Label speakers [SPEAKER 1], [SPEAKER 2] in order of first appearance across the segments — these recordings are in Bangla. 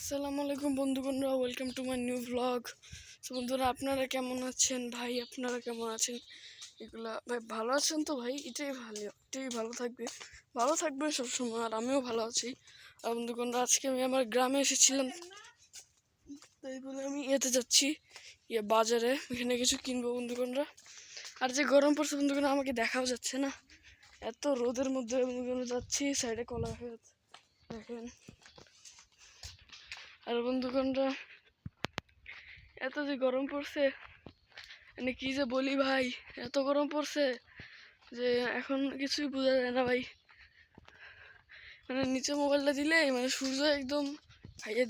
[SPEAKER 1] আসসালামু আলাইকুম বন্ধুগণরা, welcome to my new blog. তো বন্ধুরা, আপনারা কেমন আছেন ভাই? আপনারা কেমন আছেন? এগুলা ভাই ভালো আছেন তো ভাই? এটাই ভালো থাকবে সবসময়। আর আমিও ভালো আছি। আর বন্ধুগণরা, আজকে আমি আমার গ্রামে এসেছিলাম, তাই বলে আমি যাচ্ছি বাজারে, এখানে কিছু কিনবো বন্ধুগণরা। আর যে গরম পড়ছে বন্ধুগণরা, আমাকে দেখাও যাচ্ছে না, এত রোদের মধ্যে বন্ধুগণরা যাচ্ছি। সাইডে কলা গাছ দেখেন। আর বন্ধুগণরা, এত যে গরম পড়ছে, মানে কি যে বলি ভাই, এত গরম পড়ছে যে এখন কিছুই বোঝা যায় না ভাই। মানে নিচে মোবাইলটা দিলে মানে সূর্য একদম খাইয়ে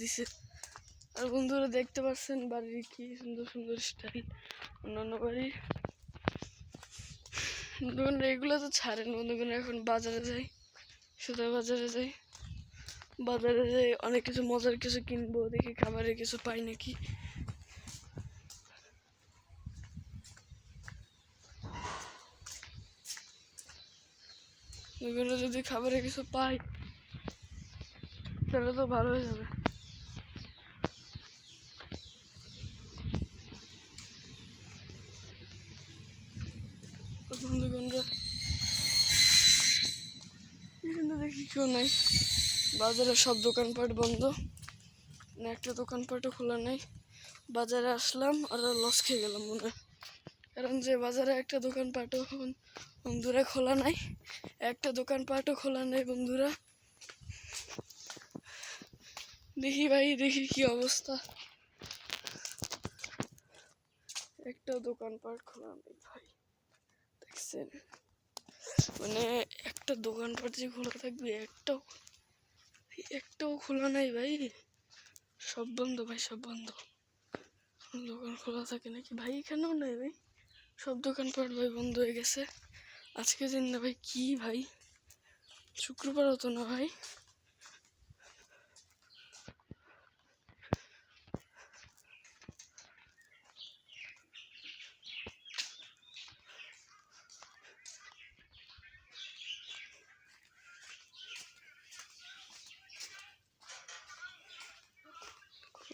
[SPEAKER 1] দিছে। আর বন্ধুরা দেখতে পাচ্ছেন বাড়ির কি সুন্দর সুন্দর স্টাইল, অন্যান্য বাড়ির। বন্ধুগণ এগুলো তো ছাড়েন বন্ধুগণ, এখন বাজারে যাই, বাজারে যাই অনেক কিছু মজার কিছু কিনবো, দেখি খাবারের কিছু পাই নাকি। এগুলো যদি খাবারে কিছু পাই তাহলে তো ভালো হয়ে যাবে। বন্ধুগণরা, এখানে দেখি কেউ নাই, বাজারে সব দোকানপাট বন্ধ, একটা দোকানপাটও খোলা নেই। বাজারে আসলাম আর লস খেয়ে গেলাম মনে হয়, কারণ যে বাজারে একটা দোকানপাটও বন্ধুরা খোলা নাই, বন্ধুরা। দেখি কি অবস্থা, একটা দোকানপাট খোলা নেই ভাই, দেখছেন? মানে একটা দোকানপাট যে খোলা থাকবে, একটাও খোলা নাই ভাই, সব বন্ধ ভাই, সব বন্ধ। দোকান খোলা থাকে নাকি ভাই? এখানেও নাই ভাই, সব দোকানপাট ভাই বন্ধ হয়ে গেছে। আজকে দিন না ভাই, কি ভাই, শুক্রবার হতো না ভাই?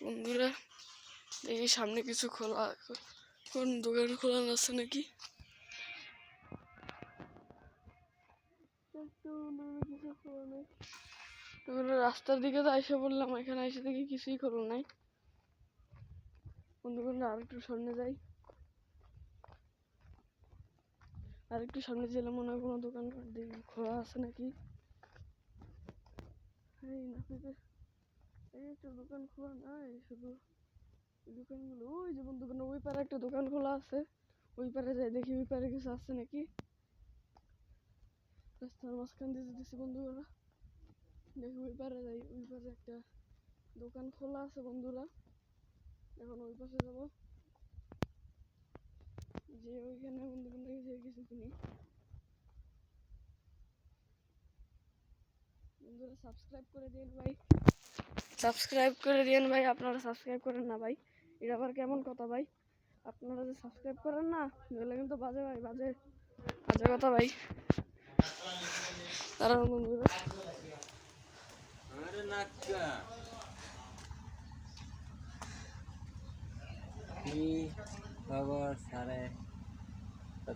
[SPEAKER 1] বন্ধুরা দেখি সামনে কিছু খোলা, কোন দোকান খোলা আছে নাকি। রাস্তার দিকে তো এসে বললাম, এখানে এসে দেখি কিছুই খোলা নাই। বন্ধুগণরা আরেকটু সামনে যাই, মনে হয় কোনো দোকান খোলা আছে নাকি। এই একটা দোকান খোলা নাই, শুধু দোকানগুলো ওই যে বন্ধুগণ, ওই পারে একটা দোকান খোলা আছে, ওই পারে যাই দেখি ওই পারে কিছু আছে নাকি। রাস্তার মাঝখান দিয়ে যেতেছি বন্ধুরা, দেখি ওই পারে যাই, ওই পারে একটা দোকান খোলা আছে বন্ধুরা। এখন ওই পাশে যাবো, যে ওইখানে বন্ধুগণ যে কিছু কিনি। বন্ধুরা সাবস্ক্রাইব করে দিন ভাই, আপনারা সাবস্ক্রাইব করেন না ভাই, এটা আবার কেমন কথা ভাই? আপনারা যে সাবস্ক্রাইব করেন না, এগুলো কিন্তু বাজে ভাই, বাজে কথা ভাই। তারা বন্ধুরা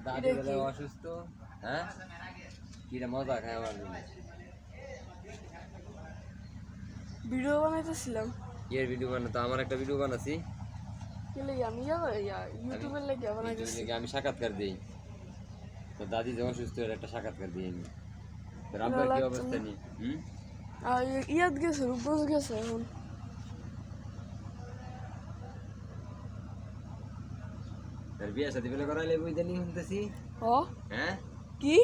[SPEAKER 2] দাদি বলে অসুস্থ, হ্যাঁ কিরা মজা খায় আমার
[SPEAKER 1] ভিডিও বানাইতেছিলাম।
[SPEAKER 2] এর ভিডিও বানাতো, আমার একটা ভিডিও বানাচ্ছি,
[SPEAKER 1] আমি ইউটিউবের লেগে বানাইতেছি।
[SPEAKER 2] আমি সাক্ষাৎকার দিই, তো দাদি যে অসুস্থ এর একটা সাক্ষাৎকার দিই আমি। তোর আব্বার কি অবস্থা নি?
[SPEAKER 1] ইয়াদ গেছে, রূপগঞ্জ গেছে এখন।
[SPEAKER 2] তোর বিয়ে শাদী বেলা করাইলে বুঝতে নি শুনতেছি। হ্যাঁ
[SPEAKER 1] কি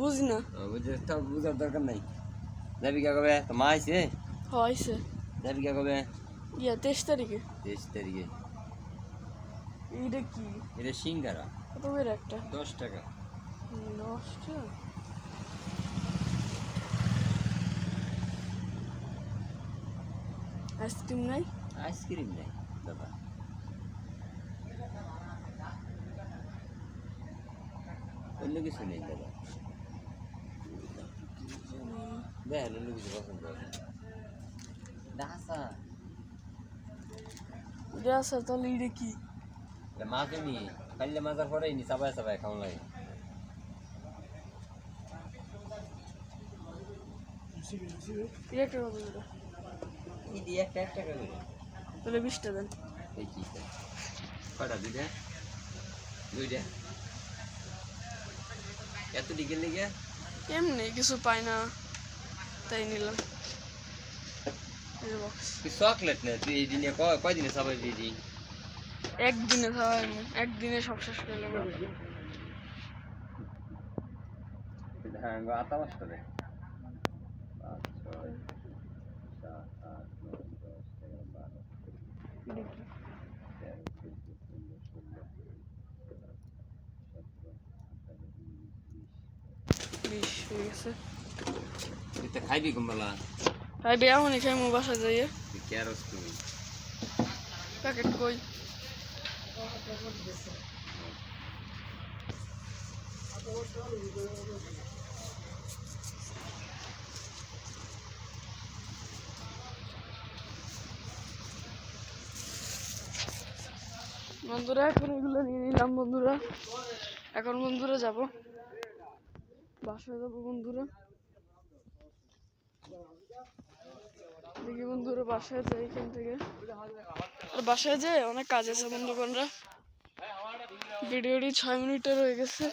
[SPEAKER 1] বুঝি না,
[SPEAKER 2] বুঝার দরকার নাই। যাবি কে কবে? তো মা আইছে?
[SPEAKER 1] আইছে।
[SPEAKER 2] যাবি কে কবে?
[SPEAKER 1] 23 তারিখে।
[SPEAKER 2] 23 তারিখে।
[SPEAKER 1] এইটা কি?
[SPEAKER 2] এটা সিঙ্গারা।
[SPEAKER 1] কত করে একটা?
[SPEAKER 2] 10 টাকা।
[SPEAKER 1] 10 টাকা। আইসক্রিম নাই?
[SPEAKER 2] আইসক্রিম নাই দাদা। অন্য কিছু নেই দাদা, দেখেন অন্য কিছু পছন্দ আছে। দাসা
[SPEAKER 1] গ্যাস আর তাহলে এটা কি
[SPEAKER 2] মাছ নি কাইলে মাজার পরে নি চাবাই চাবাই খাওয়া লাগে
[SPEAKER 1] এটা একটা কত করে?
[SPEAKER 2] ই দিয়ে একটা টাকা করে
[SPEAKER 1] তাহলে 20টা দেন।
[SPEAKER 2] এই কি কয়টা দুইটা এত ডিগেল লেগে
[SPEAKER 1] এমনি কিছু পাই না তাই নিলাম। এই যে বক্স
[SPEAKER 2] তুই চকলেট নে তুই এই দিনে কয়দিনে চাবাই দিদি
[SPEAKER 1] একদিনে খাওয়াই আমি, একদিনে সব শেষ করে নেবো।
[SPEAKER 2] হ্যাঁ আতা মাস করে 5 6 7 8 9 10 11 12 13 14 15 16
[SPEAKER 1] 20 হয়ে গেছে।
[SPEAKER 2] তুই তো খাইবি কুম্বালা
[SPEAKER 1] ভাই বিয়া হনি খাই মো বাসা যাইয়ে
[SPEAKER 2] তুই ক্যারস তুই
[SPEAKER 1] প্যাকেট কই বন্ধুরা এখন এগুলো নিয়ে নিলাম বন্ধুরা। এখন বন্ধুরা যাব বাসায় যাবো বন্ধুরা। দেখি বন্ধুরা বাসায় যাই এখান থেকে। আর বাসায় যাই অনেক কাজ আছে বন্ধুগণরা। ভিডিওটি 6 মিনিটের হয়ে গেছে।